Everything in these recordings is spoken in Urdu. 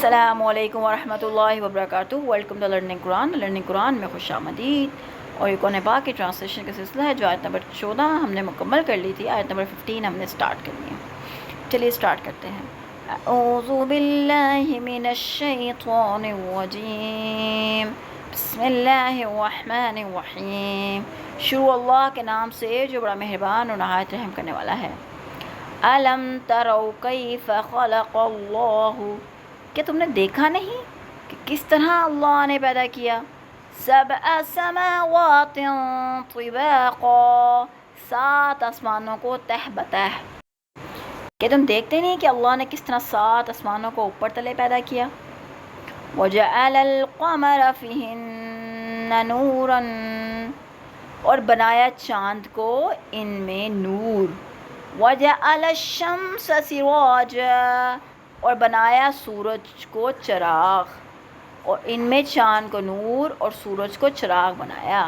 السلام علیکم ورحمۃ اللہ وبرکاتہ۔ ویلکم ٹو لرننگ قرآن میں خوش آمدید۔ اور یہ قرآن پاک کی ٹرانسلیشن کا سلسلہ ہے جو آیت نمبر 14 ہم نے مکمل کر لی تھی، آیت نمبر 15 ہم نے سٹارٹ کرنی ہے۔ چلیے سٹارٹ کرتے ہیں۔ اعوذ باللہ من الشیطان الرجیم، بسم اللہ الرحمن الرحیم۔ شروع اللہ کے نام سے جو بڑا مہربان اور نہایت رحم کرنے والا ہے۔ الم تروا کیف خلق اللہ، کیا تم نے دیکھا نہیں کہ کس طرح اللہ نے پیدا کیا؟ سبع سماوات طباقا، 7 آسمانوں کو تہ بتہ۔ کیا تم دیکھتے نہیں کہ اللہ نے کس طرح 7 آسمانوں کو اوپر تلے پیدا کیا؟ وجعل القمر فیہن نورا، اور بنایا چاند کو ان میں نور۔ وجعل الشمس سراجا، اور بنایا سورج کو چراغ، اور ان میں چاند کو نور اور سورج کو چراغ بنایا۔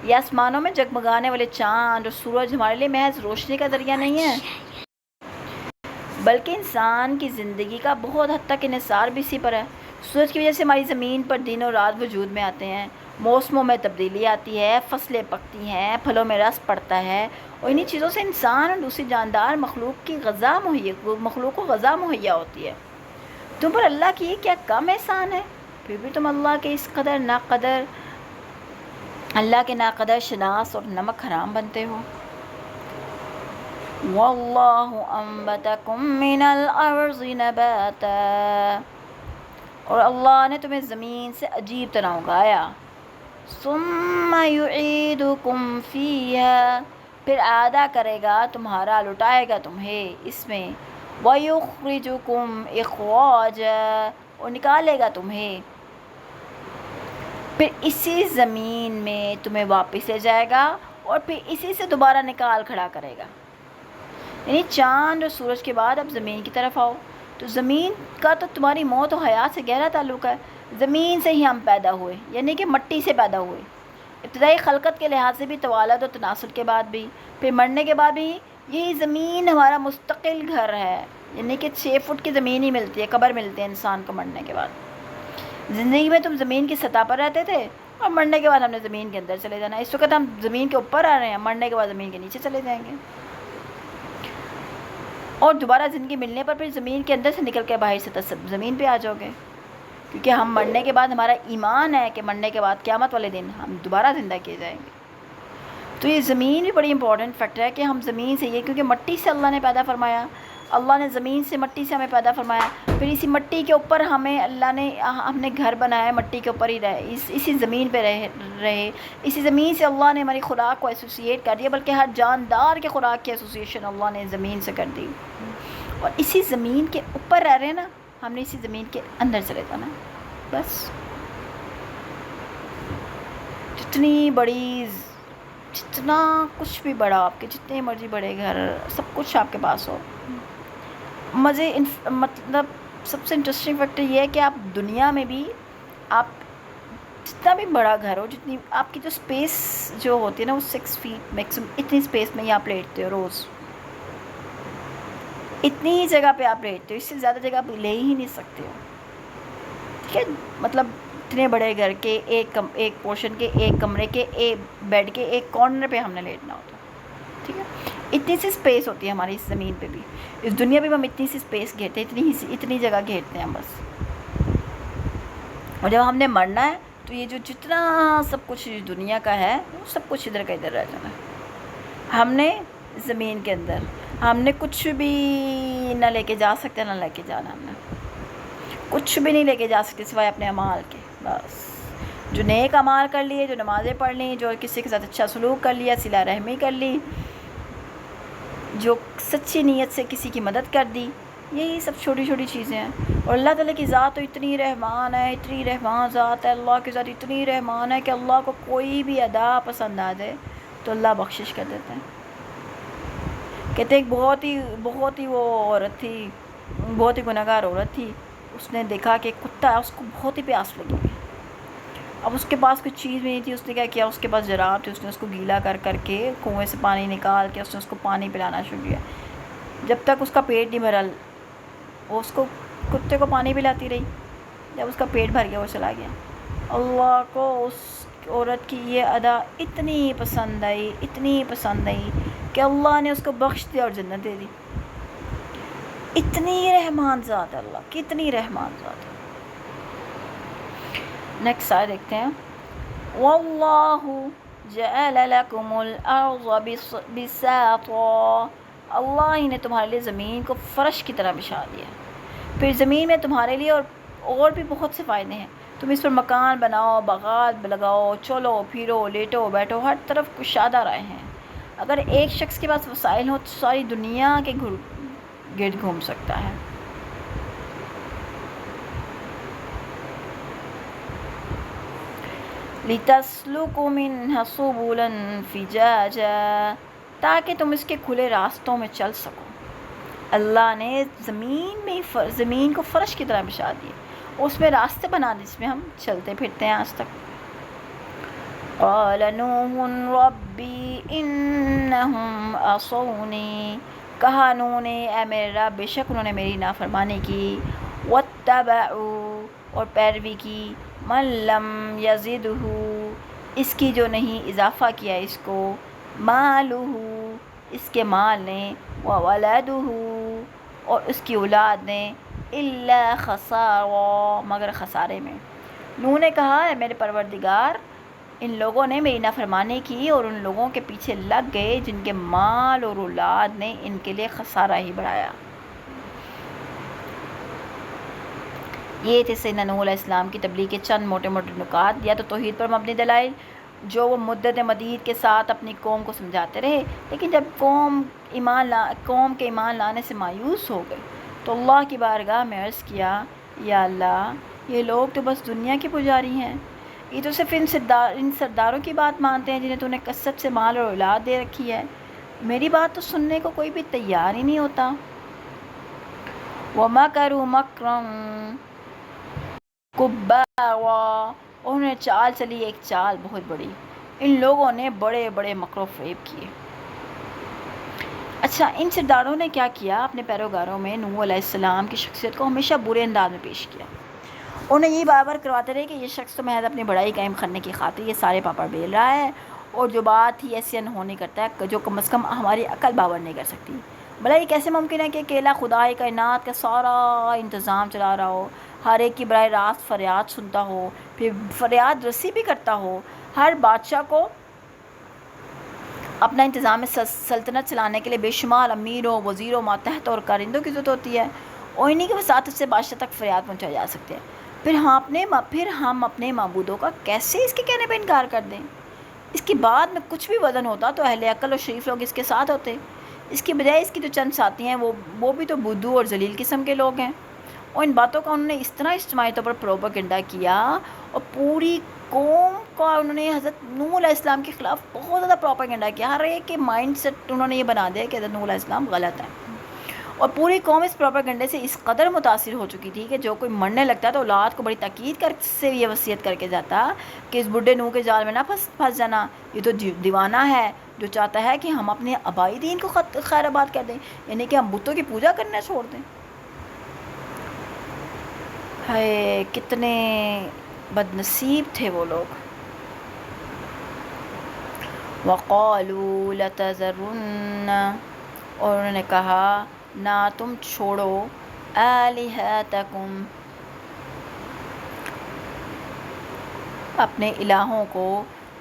یہ آسمانوں میں جگمگانے والے چاند اور سورج ہمارے لیے محض روشنی کا ذریعہ نہیں ہے، بلکہ انسان کی زندگی کا بہت حد تک انحصار بھی اسی پر ہے۔ سورج کی وجہ سے ہماری زمین پر دن اور رات وجود میں آتے ہیں، موسموں میں تبدیلی آتی ہے، فصلیں پکتی ہیں، پھلوں میں رس پڑتا ہے، اور انہی چیزوں سے انسان اور دوسری جاندار مخلوق کو غذا مہیا ہوتی ہے۔ تم پر اللہ کی یہ کیا کم احسان ہے؟ پھر بھی تم اللہ کے ناقدر شناس اور نمک حرام بنتے ہو۔ واللہ انبتکم من الارض نباتا، اور اللہ نے تمہیں زمین سے عجیب طرح اگایا۔ ثم یعیدکم فیہا، پھر اعادہ کرے گا تمہارا، لٹائے گا تمہیں اس میں۔ وَيُخْرِجُكُمْ إِخْرَاجًا، اور نکالے گا تمہیں، پھر اسی زمین میں تمہیں واپس لے جائے گا اور پھر اسی سے دوبارہ نکال کھڑا کرے گا۔ یعنی چاند اور سورج کے بعد اب زمین کی طرف آؤ، تو زمین کا تو تمہاری موت و حیات سے گہرا تعلق ہے۔ زمین سے ہی ہم پیدا ہوئے، یعنی کہ مٹی سے پیدا ہوئے۔ ابتدائی خلقت کے لحاظ سے بھی، توالد و تناسل کے بعد بھی، پھر مرنے کے بعد بھی یہی زمین ہمارا مستقل گھر ہے، یعنی کہ 6 فٹ کی زمین ہی ملتی ہے، قبر ملتی ہے انسان کو مرنے کے بعد۔ زندگی میں تم زمین کی سطح پر رہتے تھے، اور مرنے کے بعد ہم نے زمین کے اندر چلے جانا۔ اس وقت ہم زمین کے اوپر آ رہے ہیں، مرنے کے بعد زمین کے نیچے چلے جائیں گے، اور دوبارہ زندگی ملنے پر پھر زمین کے اندر سے نکل کے باہر سے زمین پہ آ جاؤ گے، کیونکہ ہم مرنے کے بعد ہمارا ایمان ہے کہ مرنے کے بعد قیامت والے دن ہم دوبارہ زندہ کیے جائیں گے۔ تو یہ زمین بھی بڑی امپورٹنٹ فیکٹر ہے کہ ہم زمین سے، یہ کیونکہ مٹی سے اللہ نے پیدا فرمایا، اللہ نے زمین سے، مٹی سے ہمیں پیدا فرمایا، پھر اسی مٹی کے اوپر ہم نے گھر بنایا ہے، مٹی کے اوپر ہی رہے، اسی زمین پہ رہے، اسی زمین سے اللہ نے ہماری خوراک کو ایسوسیٹ کر دیا، بلکہ ہر جاندار کے خوراک کی ایسوسیشن اللہ نے زمین سے کر دی، اور اسی زمین کے اوپر رہ رہے ہیں نا، ہم نے اسی زمین کے اندر چلے جانا بس۔ جتنا کچھ بھی بڑا، آپ کے جتنے مرضی بڑے گھر، سب کچھ آپ کے پاس ہو، مطلب سب سے انٹرسٹنگ فیکٹر یہ ہے کہ آپ دنیا میں بھی، آپ جتنا بھی بڑا گھر ہو، جتنی آپ کی جو اسپیس جو ہوتی ہے نا، وہ 6 فیٹ میکسیمم، اتنی اسپیس میں ہی آپ لیٹتے ہو روز، اتنی ہی جگہ پہ آپ لیٹتے ہو، اس سے زیادہ جگہ آپ لے ہی نہیں سکتے ہو، ٹھیک ہے؟ مطلب اتنے بڑے گھر کے ایک پورشن کے، ایک کمرے کے، ایک بیڈ کے ایک کارنر پہ ہم نے لیٹنا ہوتا ہے، ٹھیک ہے؟ اتنی سی اسپیس ہوتی ہے ہماری اس زمین پہ بھی، اس دنیا میں بھی ہم اتنی سی اسپیس گھیرتے ہیں، اتنی جگہ گھیرتے ہیں ہم بس۔ اور جب ہم نے مرنا ہے تو یہ جو جتنا سب کچھ دنیا کا ہے، وہ سب کچھ ادھر کا ادھر رہ جانا ہے۔ ہم نے زمین کے اندر، ہم نے کچھ بھی نہ لے کے جا سکتے، نہ لے کے جانا، ہم نے کچھ بھی نہیں لے کے جا سکتے سوائے اپنے اعمال کے، بس۔ جو نیک اعمال کر لیے، جو نمازیں پڑھ لیں، جو کسی کے ساتھ اچھا سلوک کر لیا، صلہ رحمی کر لی، جو سچی نیت سے کسی کی مدد کر دی، یہی سب چھوٹی چھوٹی چیزیں ہیں۔ اور اللہ تعالیٰ کی ذات تو اتنی رحمان ہے، اتنی رحمان ذات ہے، اللہ کی ذات اتنی رحمان ہے کہ اللہ کو کوئی بھی ادا پسند آ جائے تو اللہ بخشش کر دیتے ہیں۔ کہتے ہیں بہت ہی وہ عورت تھی، بہت ہی گنہگار عورت تھی، اس نے دیکھا کہ کتا ہے، اس کو بہت ہی پیاس لگی ہے، اب اس کے پاس کچھ چیز بھی نہیں تھی، اس نے کیا کیا، اس کے پاس جراب تھی، اس نے اس کو گیلا کر کے کنویں سے پانی نکال کے اس نے اس کو پانی پلانا شروع کیا، جب تک اس کا پیٹ نہیں بھرا، وہ اس کو کتے کو پانی پلاتی رہی، جب اس کا پیٹ بھر گیا وہ چلا گیا۔ اللہ کو اس عورت کی یہ ادا اتنی پسند آئی، اتنی پسند آئی کہ اللہ نے اس کو بخش دیا اور جنت دے دی۔ اتنی رحمان ذات ہے اللہ، کتنی رحمان ذات ہے۔ نیکسٹ آیت دیکھتے ہیں۔ واللہ جعل لکم الارض بساطا، اللہ ہی نے تمہارے لیے زمین کو فرش کی طرح بچھا دیا۔ پھر زمین میں تمہارے لیے اور بھی بہت سے فائدے ہیں، تم اس پر مکان بناؤ، باغات لگاؤ، چلو پھرو، لیٹو بیٹھو، ہر طرف کشادہ رائے ہیں۔ اگر ایک شخص کے پاس وسائل ہو تو ساری دنیا کے گرد گھوم سکتا ہے۔ لِتَسْلُكُوا مِنْهَا سُبُلًا فِجَاجًا، تاکہ تم اس کے کھلے راستوں میں چل سکو۔ اللہ نے زمین کو فرش کی طرح بچھا دی، اس میں راستے بنا دی جس میں ہم چلتے پھرتے ہیں آج تک۔ قَالَ نُوحٌ رَبِّ إِنَّهُمْ عَصَوْنِي، کہا نوح نے اے میرے رب بے شک انہوں نے میری نافرمانی کی، وَاتَّبَعُوا اور پیروی کی، مَن لَّمْ يَزِدْهُ اس کی جو نہیں اضافہ کیا اس کو، مَالُهُ اس کے مال نے، وَوَلَدُهُ اور اس کی اولاد نے، إِلَّا خَسَارًا مگر خسارے میں۔ نوح نے کہا اے میرے پروردگار، ان لوگوں نے میری نافرمانی کی اور ان لوگوں کے پیچھے لگ گئے جن کے مال اور اولاد نے ان کے لیے خسارہ ہی بڑھایا۔ یہ تھے سیدنا نوح علیہ السلام کی تبلیغ کے چند موٹے موٹے نکات، یا تو توحید پر مبنی دلائل جو وہ مدت مدید کے ساتھ اپنی قوم کو سمجھاتے رہے، لیکن جب قوم کے ایمان لانے سے مایوس ہو گئے تو اللہ کی بارگاہ میں عرض کیا، یا اللہ یہ لوگ تو بس دنیا کے پجاری ہیں، یہ تو صرف ان سرداروں کی بات مانتے ہیں جنہیں تو نے کثرت سے مال اور اولاد دے رکھی ہے، میری بات تو سننے کو کوئی بھی تیار ہی نہیں ہوتا۔ وَمَكَرُوا مَكْرًا كُبَّارًا انہوں نے چال چلی ایک چال بہت بڑی، ان لوگوں نے بڑے بڑے مکر و فریب کیے۔ اچھا، ان سرداروں نے کیا کیا؟ اپنے پیروکاروں میں نوح علیہ السلام کی شخصیت کو ہمیشہ برے انداز میں پیش کیا۔ انہیں یہ بار بار کرواتے رہے کہ یہ شخص تو محض اپنی بڑائی قائم کرنے کی خاطر یہ سارے پاپڑ بیل رہا ہے، اور جو بات ہی ایسی انہونی کرتا ہے جو کم از کم ہماری عقل باور نہیں کر سکتی۔ بھلا یہ کیسے ممکن ہے کہ اکیلا خدائے کائنات کا سارا انتظام چلا رہا ہو، ہر ایک کی براہ راست فریاد سنتا ہو، پھر فریاد رسی بھی کرتا ہو۔ ہر بادشاہ کو اپنا انتظام سلطنت چلانے کے لیے بے شمار امیروں، وزیروں، ماتحت اور کارندوں کی ضرورت ہوتی ہے، اور انہی کی وساطت سے بادشاہ تک فریاد پہنچائی جا سکتے ہیں۔ پھر ہم اپنے معبودوں کا کیسے اس کے کہنے پہ انکار کر دیں؟ اس کی بات میں کچھ بھی وزن ہوتا تو اہل عقل اور شریف لوگ اس کے ساتھ ہوتے، اس کی بجائے اس کی جو چند ساتھی ہیں وہ بھی تو بدھو اور ذلیل قسم کے لوگ ہیں، اور ان باتوں کا انہوں نے اس طرح اجتماعی طور پر پروپیگنڈا کیا، اور پوری قوم کا انہوں نے حضرت نوح علیہ السلام کے خلاف بہت زیادہ پروپیگنڈا کیا۔ ہر ایک کے مائنڈ سیٹ انہوں نے یہ بنا دیا کہ حضرت نوح علیہ السلام غلط ہیں، اور پوری قوم اس پروپیگنڈے سے اس قدر متاثر ہو چکی تھی کہ جو کوئی مرنے لگتا تو اولاد کو بڑی تاکید سے یہ وصیت کر کے جاتا کہ اس بڈھے نوح کے جال میں نہ پھنس جانا، یہ تو دیوانہ ہے جو چاہتا ہے کہ ہم اپنے آبائی دین کو خیر آباد کر دیں، یعنی کہ ہم بتوں کی پوجا کرنا چھوڑ دیں۔ ہائے کتنے بد نصیب تھے وہ لوگ۔ وَقَالُوا لَتَذَرُنَّ اور انہوں نے کہا نہ تم چھوڑو آلِہَتَکُم اپنے الہوں کو،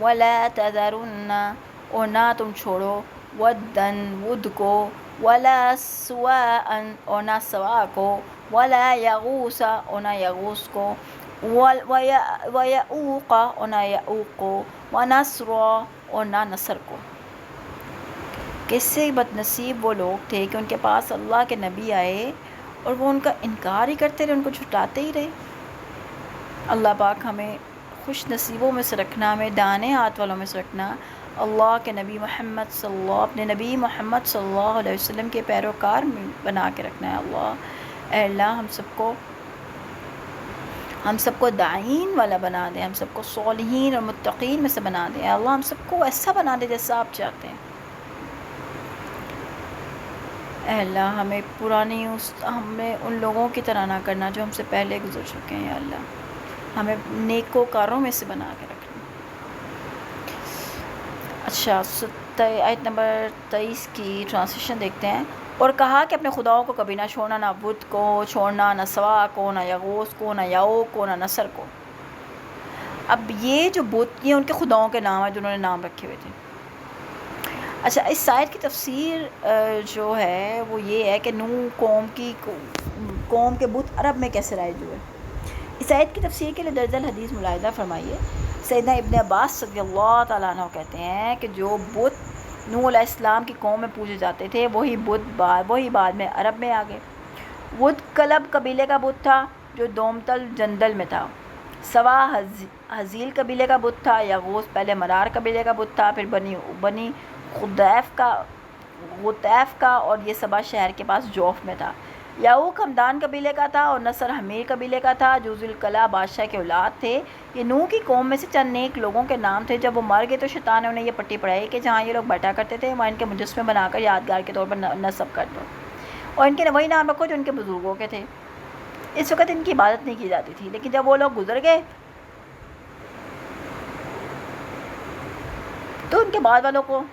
وَلَا تَذَرُنَّ اور نہ تم چھوڑو وَدًّا ود کو، وَلَا سُوَاءً اور نہ سوا کو، وَلَا یغوث اور نہ یغوث کو، وَیَعُوقَ اور نہ یعوق کو، وَنَسْرَ اور نہ نصر کو۔ کیسے بد نصیب وہ لوگ تھے کہ ان کے پاس اللہ کے نبی آئے اور وہ ان کا انکار ہی کرتے رہے، ان کو جھٹلاتے ہی رہے۔ اللہ پاک ہمیں خوش نصیبوں میں سے رکھنا، ہمیں دانے ہاتھ والوں میں سے رکھنا، اللہ کے نبی اپنے نبی محمد صلی اللہ علیہ وسلم کے پیروکار میں بنا کے رکھنا ہے۔ اللہ اے اللہ ہم سب کو داعین والا بنا دیں، ہم سب کو صالحین اور متقین میں سے بنا دیں، اے اللہ ہم سب کو ایسا بنا دے جیسا آپ چاہتے ہیں۔ اے اللہ ہمیں ہمیں ان لوگوں کی طرح نہ کرنا جو ہم سے پہلے گزر چکے ہیں. یا اللہ ہمیں نیکوکاروں میں سے بنا کے رکھنا. اچھا آیت نمبر 23 کی ٹرانسلیشن دیکھتے ہیں. اور کہا کہ اپنے خداؤں کو کبھی نہ چھوڑنا، نہ بت کو چھوڑنا، نہ سوا کو، نہ یغوث کو، نہ یعوق کو، نہ نصر کو. اب یہ جو بت یہ ان کے خداؤں کے نام ہیں جنہوں نے نام رکھے ہوئے تھے. اچھا اس آیت کی تفسیر جو ہے وہ یہ ہے کہ نوح قوم کے بت عرب میں کیسے رائج ہوئے. اس آیت کی تفسیر کے لیے درج الحدیث ملاحظہ فرمائیے. سیدنا ابن عباس رضی اللہ تعالیٰ عنہ کہتے ہیں کہ جو بت نوح علیہ السلام کی قوم میں پوجے جاتے تھے وہی بعد میں عرب میں آ گئے. ود کلب قبیلے کا بت تھا جو دومتل جندل میں تھا. سوا حزیل قبیلے کا بت تھا. یغوث پہلے مرار قبیلے کا بت تھا، پھر بنی غطیف کا، اور یہ سبا شہر کے پاس جوف میں تھا. یعوق ہمدان قبیلے کا تھا اور نصر حمیر قبیلے کا تھا جو ذوالقلع بادشاہ کے اولاد تھے. یہ نوح کی قوم میں سے چند نیک لوگوں کے نام تھے. جب وہ مر گئے تو شیطان نے انہیں یہ پٹی پڑھائی کہ جہاں یہ لوگ بیٹھا کرتے تھے وہاں ان کے مجسمے بنا کر یادگار کے طور پر نصب کر دو، اور ان کے وہی نام رکھو جو ان کے بزرگوں کے تھے. اس وقت ان کی عبادت نہیں کی جاتی تھی، لیکن جب وہ لوگ گزر گئے تو ان کے بعد والوں کو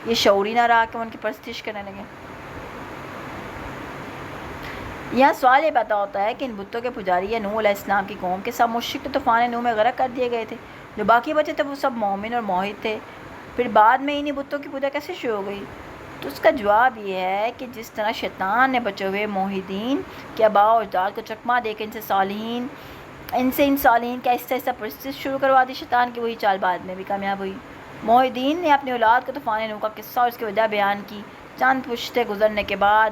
یہ شعور ہی نہ رہا کہ وہ ان کی پرستش کرنے لگے. یہاں سوال یہ پیدا ہوتا ہے کہ ان بتوں کے پجاری یا نوح علیہ السلام کی قوم کے سب مشرک تو طوفان نوح میں غرق کر دیے گئے تھے. جو باقی بچے تھے وہ سب مومن اور موحد تھے. پھر بعد میں انہی بتوں کی پوجا کیسے شروع ہو گئی؟ تو اس کا جواب یہ ہے کہ جس طرح شیطان نے بچے ہوئے موحدین کے آباء و اجداد کو چکمہ دے کے ان صالحین کا آہستہ آہستہ پرستش شروع کروا دی شیطان کی، وہی چال بعد میں بھی کامیاب ہوئی. موحدین نے اپنی اولاد کو طوفان نوح کا قصہ اور اس کی وجہ بیان کی. چند پشتے گزرنے کے بعد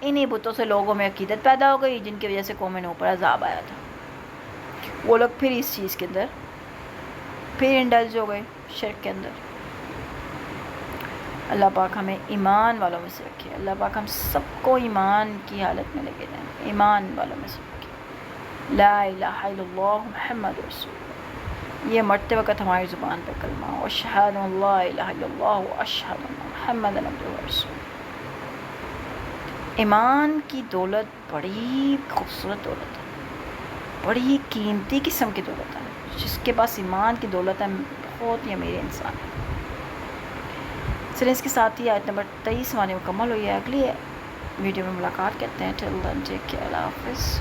انہی بتوں سے لوگوں میں عقیدت پیدا ہو گئی جن کی وجہ سے قوم نوح پر عذاب آیا تھا. وہ لوگ پھر اس چیز کے اندر پھر انڈلج ہو گئے، شرک کے اندر. اللہ پاک ہمیں ایمان والوں میں سے رکھے. اللہ پاک ہم سب کو ایمان کی حالت میں لے جائیں، ایمان والوں میں سے رکھے. لا الہ الا اللہ محمد رسول اللہ، یہ مرتے وقت ہماری زبان پہ کلمہ ہو. اشہد ان لا الہ الا اللہ واشہد ان محمد عبدہ ورسولہ. ایمان کی دولت بڑی خوبصورت دولت ہے، بڑی قیمتی قسم کی دولت ہے. جس کے پاس ایمان کی دولت ہے بہت ہی امیر انسان ہے. چلیں اس کے ساتھ ہی آیت نمبر 23 مکمل ہوئی ہے. اگلی ویڈیو میں ملاقات کرتے ہیں. ٹل دین ٹیک کیئر. اللہ حافظ.